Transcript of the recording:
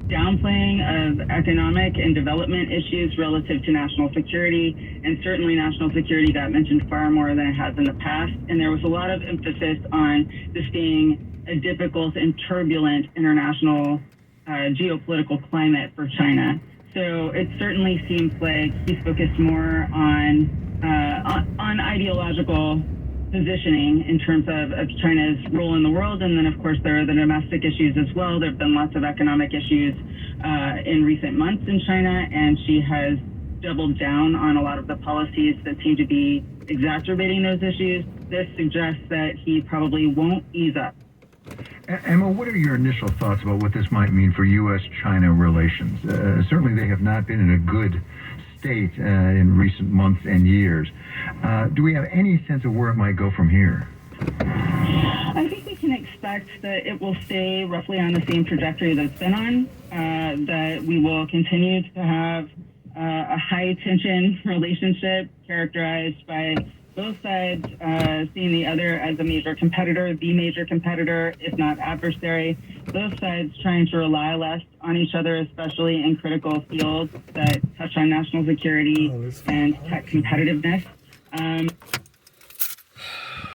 downplaying of economic and development issues relative to national security, and certainly national security got mentioned far more than it has in the past. And there was a lot of emphasis on this being a difficult and turbulent international geopolitical climate for China. So it certainly seems like he's focused more on ideological positioning in terms of China's role in the world. And then, of course, there are the domestic issues as well. There have been lots of economic issues in recent months in China, and she has doubled down on a lot of the policies that seem to be exacerbating those issues. This suggests that he probably won't ease up. Emma, what are your initial thoughts about what this might mean for U.S.-China relations? Certainly they have not been in a good state in recent months and years. Do we have any sense of where it might go from here? I think we can expect that it will stay roughly on the same trajectory that it's been on, that we will continue to have a high-tension relationship characterized by both sides seeing the other as a major competitor, the major competitor, if not adversary. Both sides trying to rely less on each other, especially in critical fields that touch on national security and tech competitiveness.